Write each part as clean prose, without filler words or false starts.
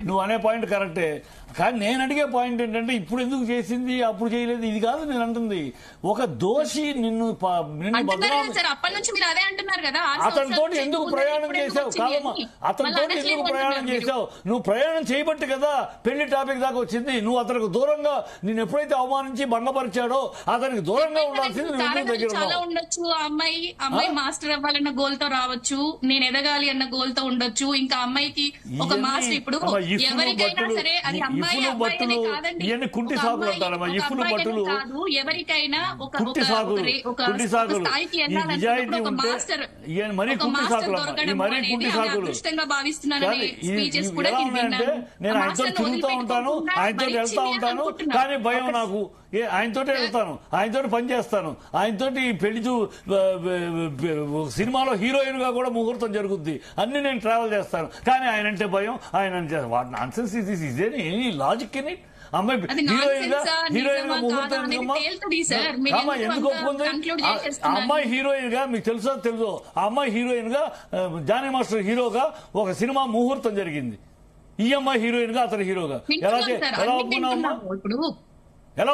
నువ్వు అనే పాయింట్ కరెక్టే. కానీ నేను అడిగే పాయింట్ ఏంటంటే ఇప్పుడు ఎందుకు చేసింది అప్పుడు చేయలేదు ఇది కాదు నేను అంటుంది. ఒక దోషి నిన్ను అతనితో ఎందుకు ప్రయాణం చేశావు కాదమ్మా, అతనితో ఎందుకు ప్రయాణం చేశావు? నువ్వు ప్రయాణం చేయబట్టి కదా పెళ్లి టాపిక్ దాకా వచ్చింది. నువ్వు అతనికి దూరంగా నేను ఎప్పుడైతే అవమానించి భంగపరిచాడో అతనికి దూరంగా ఉండాల్సింది దగ్గర చాలా ఉండొచ్చు. అమ్మాయి మాస్టర్ అవ్వాలన్న గోల్ తో రావచ్చు, నేను ఎదగాలి అన్న గోల్ తో ఉండొచ్చు. ఇంకా అమ్మాయికి ఒక మాస్టర్ ఇప్పుడు ఎవరికైనా సరే అది అమ్మాయి అబ్బాయినే కాదండి, కుంటి సాకులు అంటారమ్మా. ఇఫ్లు బట్టలు కాదు, ఎవరికైనా ఒక స్థాయికి నిజాయితీ ఉంటే మరీ కుంటి సాకులు అదృష్టంగా భావిస్తున్నానని స్పీచెస్ కూడా నేను ఆయనతో తిరుగుతూ ఉంటాను, ఆయనతో వెళ్తా ఉంటాను, కానీ భయం నాకు. ఆయనతోటే వెళ్తాను, ఆయనతోటి పని చేస్తాను, ఆయనతోటి పెళ్లి సినిమాలో హీరోయిన్ గా కూడా ముహూర్తం జరుగుద్ది, అన్ని నేను ట్రావెల్ చేస్తాను, కానీ ఆయన అంటే భయం. ఆయన what nonsense is any logic in it? అమ్మాయి హీరోయిన్ గా ముహూర్తం ఎందుకు ఒప్పుకుంది? అమ్మాయి హీరోయిన్ గా మీకు తెలుసో తెలుసో ఆ అమ్మాయి హీరోయిన్ గా జానీ మాస్టర్ హీరోగా ఒక సినిమా ముహూర్తం జరిగింది. ఈ అమ్మాయి హీరోయిన్ గా అతని హీరోగా ఎలా ఒప్పుకున్నావమ్మా? ఎలా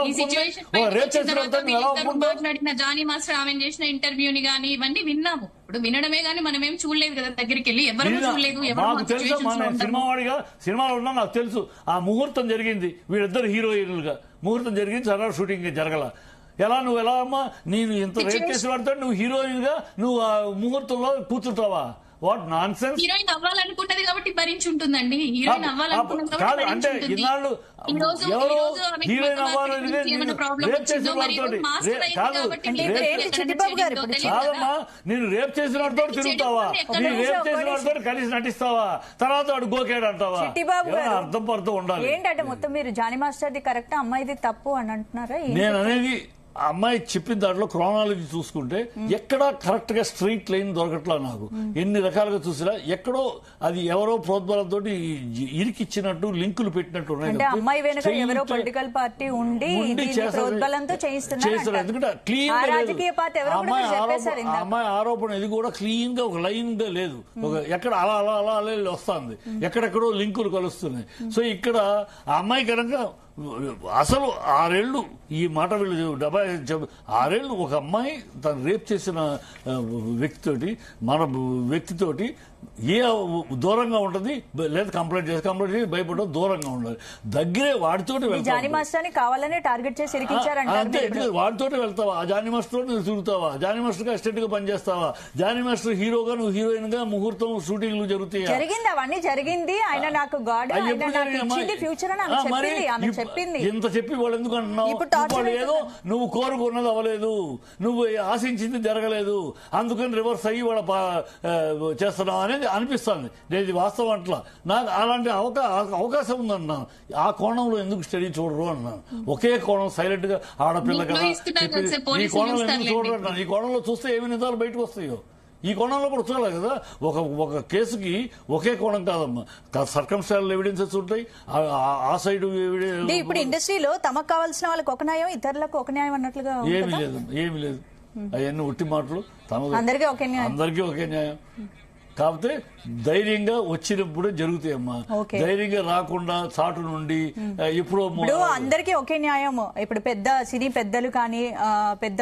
మాట్లాడిన జానీ మాస్టర్ ఆమె చేసిన ఇంటర్వ్యూని గానీ ఇవన్నీ విన్నాము. ఇప్పుడు వినడమే గానీ మనమేం చూడలేదు కదా, దగ్గరికి వెళ్ళి ఎవరు చూడలేదు. నాకు తెలుసు, సినిమా వాడిగా సినిమాలో ఉన్నా నాకు తెలుసు. ఆ ముహూర్తం జరిగింది, వీళ్ళిద్దరు హీరోయిన్లుగా ముహూర్తం జరిగింది, సరదా షూటింగ్ జరగల. నువ్వు ఎలా అమ్మా, నేను ఇంత రేట్ చేసి వాడతాడు, నువ్వు హీరోయిన్ గా నువ్వు ఆ ముహూర్తంలో కూర్చుంటావా? What nonsense. హీరోయిన్ అవ్వాలనుకుంటది కాబట్టి భరించి ఉంటుందండి. హీరోయిన్ కాదు అంటే ఇన్నాళ్ళు ఎవరు హీరోయిన్ అవ్వాలని కాదమ్మా, నేను రేప్ చేసిన వాడితో తిరుగుతావా? నేను రేప్ చేసిన వాడితో కలిసి నటిస్తావా? తర్వాత వాడు గోకేడు అంటావా? అర్థం పడుతూ ఉండాలి. ఏంటంటే మొత్తం మీరు జానీ మాస్టర్ది కరెక్ట్, అమ్మాయిది తప్పు అని అంటున్నారా? నేను అనేది అమ్మాయి చెప్పిన దాంట్లో క్రోనాలజీ చూసుకుంటే ఎక్కడా కరెక్ట్ గా స్ట్రైట్ లైన్ దొరకట్లా నాకు. ఎన్ని రకాలుగా చూసినా ఎక్కడో అది ఎవరో ప్రోద్బలంతో ఇరికిచ్చినట్టు లింకులు పెట్టినట్టు ఉన్నాయి. ఎందుకంటే క్లీన్ అమ్మాయి ఆరోపణ ఇది కూడా క్లీన్ గా ఒక లైన్ గా లేదు, ఎక్కడ అలా అలా అలా అలా వస్తుంది, ఎక్కడెక్కడో లింకులు కలుస్తున్నాయి. సో ఇక్కడ ఆ అమ్మాయి కనుక అసలు 6 ఏళ్లు ఈ మాట వీళ్ళు 6 ఏళ్లు ఒక అమ్మాయి తను రేప్ చేసిన వ్యక్తితోటి మన వ్యక్తితోటి దూరంగా ఉంటుంది, లేదా కంప్లైంట్ చేసి భయపడడం దూరంగా ఉండాలి. దగ్గరే వాడితోటి కావాలనే టార్గెట్ చేసి వాడితోటి వెళ్తావా? ఆ జానీ మాస్టర్ నువ్వు తిరుగుతావా? జానీ మాస్టర్ గా అసిస్టెంట్ గా పనిచేస్తావా? జానీ మాస్టర్ హీరోగా నువ్వు హీరోయిన్ గా ముహూర్తం షూటింగ్లు జరుగుతాయి. జరిగింది, అవన్నీ జరిగింది. ఆయన నాకు చెప్పింది. ఇంత చెప్పి వాళ్ళు ఎందుకు అంటున్నావు? ఏదో నువ్వు కోరుకున్నది అవ్వలేదు, నువ్వు ఆశించింది జరగలేదు, అందుకని రివర్స్ అయ్యి వాళ్ళ చేస్తున్నావు అనేది అనిపిస్తుంది. నేను ఇది వాస్తవం అట్లా నాకు అలాంటి అవకాశం ఉందన్నాను. ఆ కోణంలో ఎందుకు స్టడీ చూడరు అన్నాను. ఒకే కోణం సైలెంట్ గా ఆడపిల్ల కదా ఈ కోణంలో ఎందుకు చూడరు అన్నాను. ఈ కోణంలో చూస్తే ఏమి నిజాలు బయటకు వస్తాయో ఈ కోణంలో కూడా చూడాలి కదా. ఒక కేసుకి ఒకే కోణం కాదమ్మా, సర్కమ్స్టాన్షియల్ ఎవిడెన్సెస్ ఉంటాయి. ఆ సైడ్ ఇప్పుడు ఇండస్ట్రీలో తమకు కావాల్సిన వాళ్ళకి ఒక న్యాయం, ఇతరులకు ఒక న్యాయం అన్నట్లుగా ఏమి లేదు. అవన్నీ ఉట్టి మాటలు. అందరికీ ఒకే న్యాయం. కాకపోతే ధైర్యంగా వచ్చినప్పుడే జరుగుతాయమ్మా, ధైర్యంగా రాకుండా చాటు నుండి ఎప్పుడో. అందరికీ ఒకే న్యాయం. ఇప్పుడు పెద్ద సినీ పెద్దలు కానీ పెద్ద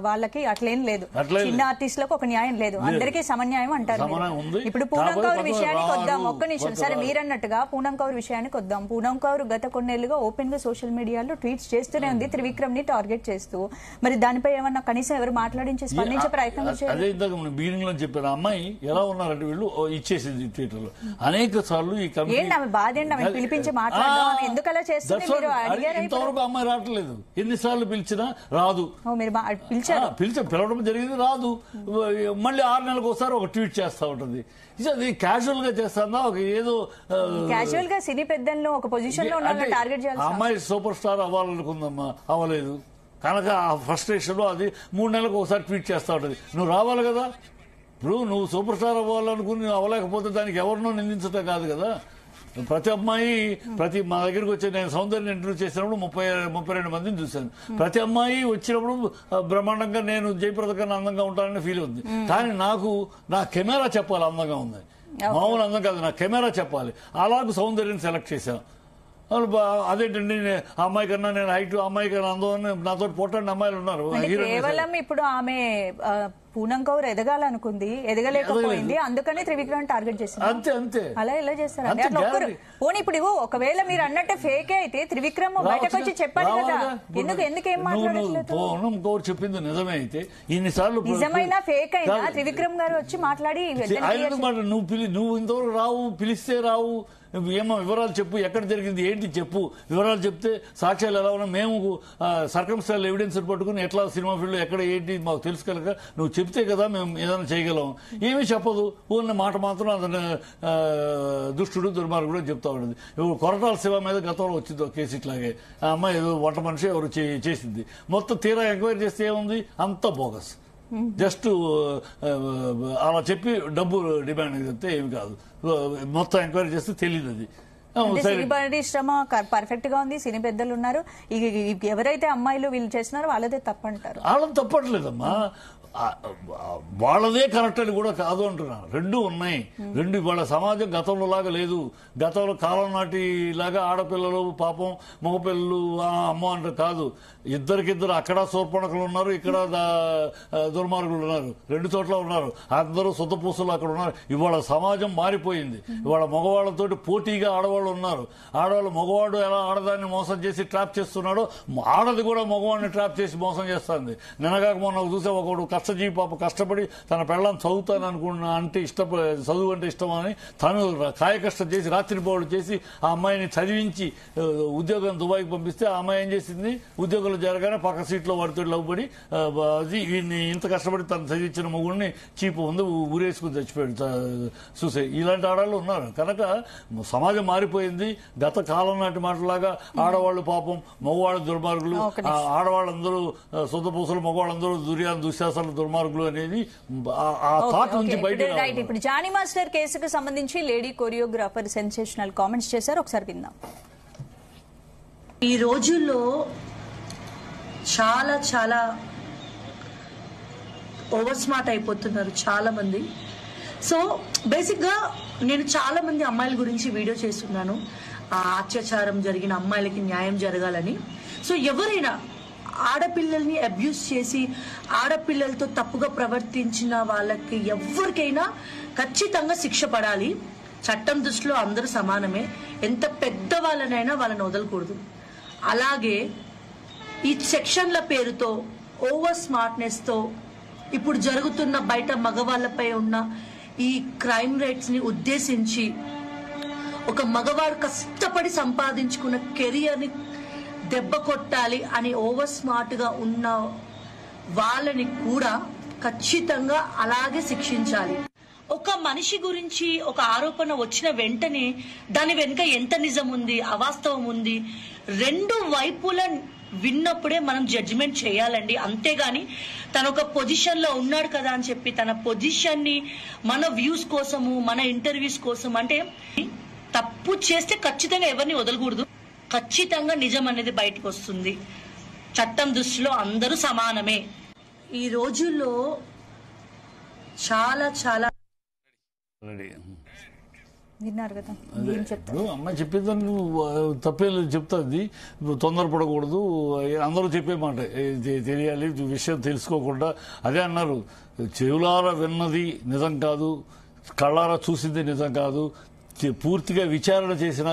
వాళ్ళకి అట్లేం లేదు, చిన్న ఆర్టిస్టులకు ఒక న్యాయం లేదు, అందరికీ సమన్యాయం అంటారు. ఇప్పుడు పూనం కౌర్ విషయానికి వద్దాం, ఒక్క నిమిషం. సరే, మీరన్నట్టుగా పూనం కౌర్ విషయానికి వద్దాం. పూనం కౌర్ గత కొన్నేళ్లుగా ఓపెన్ గా సోషల్ మీడియాలో ట్వీట్స్ చేస్తూనే ఉంది త్రివిక్రమ్ ని టార్గెట్ చేస్తూ. మరి దానిపై ఏమన్నా కనీసం ఎవరు మాట్లాడించి స్పందించే ప్రయత్నం చెప్పారు. అమ్మాయి ఎలా ఉన్నారంటే వీళ్ళు ఇచ్చేసింది ట్విట్టర్ లో అనేక సార్లు. ఈ ఇంతవరకు అమ్మాయి రావట్లేదు, ఎన్నిసార్లు పిలిచినా రాదు. పిలవడం జరిగింది, రాదు. మళ్ళీ 6 నెలలకు ఒకసారి ఒక ట్వీట్ చేస్తా ఉంటుంది. అది క్యాజువల్ గా చేస్తుందా, ఒక ఏదో క్యాజువల్ గా సినీ పెద్దలను ఒక పొజిషన్ లో టార్గెట్ చేయాలి. అమ్మాయి సూపర్ స్టార్ అవ్వాలనుకుందమ్మా, అవ్వలేదు కనుక ఆ ఫ్రస్ట్రేషన్ లో అది 3 నెలలకు ఒకసారి ట్వీట్ చేస్తా ఉంటుంది. నువ్వు రావాలి కదా. ఇప్పుడు నువ్వు సూపర్ స్టార్ అవ్వాలనుకుని అవ్వలేకపోతే దానికి ఎవరినో నిందించటం కాదు కదా. ప్రతి అమ్మాయి మా దగ్గరికి వచ్చి నేను సౌందర్యం ఇంటర్వ్యూ చేసినప్పుడు 32 మందిని చూశాను. ప్రతి అమ్మాయి వచ్చినప్పుడు బ్రహ్మాండంగా నేను జయప్రద కన్నా అందంగా ఉంటానని ఫీల్ ఉంది. కానీ నాకు నా కెమెరా చెప్పాలి అందంగా ఉంది. మామూలు అందం కాదు, నా కెమెరా చెప్పాలి. అలాగే సౌందర్యం సెలెక్ట్ చేశాను. అదేంటండి ఆ అమ్మాయి కన్నా నేను హైట్, అమ్మాయి కన్నా అందం, నాతో పొట్టండి అమ్మాయిలు ఉన్నారు. కేవలం ఇప్పుడు ఆమె పూనం కౌర్ ఎదగాలనుకుంది, ఎదగలేకపోయింది, అందుకని త్రివిక్రమ్ టార్గెట్ చేసింది. అంతే అంతే. అలా ఎలా చేస్తారు? పోనీ ఇప్పుడు ఒకవేళ మీరు అన్నట్టే ఫేకే అయితే త్రివిక్రమ్ బయటకు వచ్చి చెప్పాలి కదా, ఎందుకేం మాట్లాడలేదు? పూనం కౌర్ చెప్పింది నిజమే అయితే ఇన్నిసార్లు నిజమైన ఫేక్ అయినా త్రివిక్రమ్ గారు వచ్చి మాట్లాడి నువ్వు ఇంతవరకు రావు, పిలిస్తే రావు, ఏమో వివరాలు చెప్పు, ఎక్కడ జరిగింది ఏంటి చెప్పు, వివరాలు చెప్తే సాక్ష్యాలు ఎలా ఉన్నా మేము సర్కమ్స్టాన్షియల్ ఎవిడెన్స్ పట్టుకుని ఎట్లా సినిమా ఫీల్డ్ ఎక్కడ ఏంటి మాకు తెలుసు కనుక నువ్వు చెప్తే కదా మేము ఏదైనా చేయగలం. ఏమీ చెప్పదు, ఉన్న మాట మాత్రం అతను దుష్టుడు దుర్మార్గుడు అని చెప్తా ఉండేది. ఇప్పుడు కొరటాల శివ మీద గతంలో వచ్చింది ఒక కేసు ఇట్లాగే, ఆ అమ్మాయి ఏదో వంట మనిషి ఎవరు చేసింది. మొత్తం తీరా ఎంక్వైరీ చేస్తే ఏముంది, అంతా బోగస్. జస్ట్ అలా చెప్పి డబ్బు డిమాండ్ చెప్తే ఏమి కాదు, మొత్తం ఎంక్వైరీ చేస్తే తెలియదు అది. సినీ పరిశ్రమ పర్ఫెక్ట్ గా ఉంది, సినీ పెద్దలు ఉన్నారు, ఎవరైతే అమ్మాయిలు వీళ్ళు చేస్తున్నారో వాళ్ళదే తప్పంటారు. వాళ్ళని తప్పట్లేదమ్మా, వాళ్ళదే కరెక్ట్ అని కూడా కాదు అంటున్నాను. రెండు ఉన్నాయి, రెండు. వాళ్ళ సమాజం గతంలో లాగా లేదు. గతంలో కాలం నాటి లాగా ఆడపిల్లలు పాపం మగపిల్లలు అమ్మ అంటే కాదు. ఇద్దరికిద్దరు అక్కడ శూర్పణకులు ఉన్నారు, ఇక్కడ దుర్మార్గులు ఉన్నారు, రెండు చోట్ల ఉన్నారు. అందరూ సుతపూసలు అక్కడ ఉన్నారు. ఇవాళ సమాజం మారిపోయింది. ఇవాళ మగవాళ్లతోటి పోటీగా ఆడవాళ్ళు ఉన్నారు. ఆడవాళ్ళు మగవాడు ఎలా ఆడదాన్ని మోసం చేసి ట్రాప్ చేస్తున్నాడో ఆడది కూడా మగవాడిని ట్రాప్ చేసి మోసం చేస్తుంది. నిన్నగాక మొన్న చూసే ఒకడు కష్టజీవి పాప కష్టపడి తన పెళ్ళాన్ని చదువుతాను అనుకున్నా అంటే చదువు అంటే ఇష్టమని తను కాయ కష్టం చేసి రాత్రిపోవడం చేసి ఆ అమ్మాయిని చదివించి ఉద్యోగం దుబాయ్కి పంపిస్తే ఆ అమ్మాయి ఏం చేసింది, ఉద్యోగంలో జరగానే పక్క సీట్లో వాడితో లవ్వుపడి అది వీడిని ఇంత కష్టపడి తను చదివించిన మొగుడిని చీపు ఉంది ఊరేసుకుని చచ్చిపోయాడు చూసే. ఇలాంటి ఆడవాళ్ళు ఉన్నారు. కనుక సమాజం మారిపోయింది. గత కాలం నాటి మాటలాగా ఆడవాళ్ళు పాపం మగవాళ్ళు దుర్మార్గులు, ఆడవాళ్ళందరూ సొంతపూసలు, మగవాళ్ళందరూ దుశ్శాసన దుర్మార్గులు అనేది ఆ థాట్ నుంచి బయట. ఇప్పుడు జానీ మాస్టర్ కేసుకు సంబంధించి లేడీ కొరియోగ్రాఫర్ సెన్సేషనల్ కామెంట్స్ చేశారు, ఒకసారి విందాం. ఈ రోజుల్లో చాలా చాలా ఓవర్ స్మార్ట్ అయిపోతున్నారు చాలా మంది. సో బేసిక్ గా నేను చాలా మంది అమ్మాయిల గురించి వీడియో చేస్తున్నాను, అత్యాచారం జరిగిన అమ్మాయిలకి న్యాయం జరగాలని. సో ఎవరైనా ఆడపిల్లల్ని అబ్యూస్ చేసి ఆడపిల్లలతో తప్పుగా ప్రవర్తించిన వాళ్ళకి ఎవరికైనా ఖచ్చితంగా శిక్ష పడాలి. చట్టం దృష్టిలో అందరూ సమానమే, ఎంత పెద్ద వాళ్ళనైనా వాళ్ళని వదలకూడదు. అలాగే ఈ సెక్షన్ల పేరుతో ఓవర్ స్మార్ట్నెస్ తో ఇప్పుడు జరుగుతున్న బయట మగవాళ్లపై ఉన్న ఈ క్రైమ్ రేట్స్ ని ఉద్దేశించి ఒక మగవాడు కష్టపడి సంపాదించుకున్న కెరియర్ ని దెబ్బ కొట్టాలి అని ఓవర్ స్మార్ట్ గా ఉన్న వాళ్ళని కూడా ఖచ్చితంగా అలాగే శిక్షించాలి. ఒక మనిషి గురించి ఒక ఆరోపణ వచ్చిన వెంటనే దాని వెనుక ఎంత నిజం ఉంది, అవాస్తవం ఉంది, రెండు వైపుల విన్నప్పుడే మనం జడ్జిమెంట్ చేయాలండి. అంతేగాని తన ఒక పొజిషన్ లో ఉన్నాడు కదా అని చెప్పి తన పొజిషన్ ని మన వ్యూస్ కోసము, మన ఇంటర్వ్యూస్ కోసం, అంటే తప్పు చేస్తే ఖచ్చితంగా ఎవరిని వదలకూడదు. ఖచ్చితంగా నిజం అనేది బయటకు వస్తుంది. చట్టం దృష్టిలో అందరూ సమానమే. ఈ రోజుల్లో చాలా చాలా విన్నారు కదా, అమ్మాయి చెప్పేదాన్ని తప్పే చెప్తుంది. తొందరపడకూడదు, అందరూ చెప్పే మాట తెలియాలి, విషయం తెలుసుకోకుండా. అదే అన్నారు, చెవులారా విన్నది నిజం కాదు, కళ్ళారా చూసింది నిజం కాదు, పూర్తిగా విచారణ చేసినా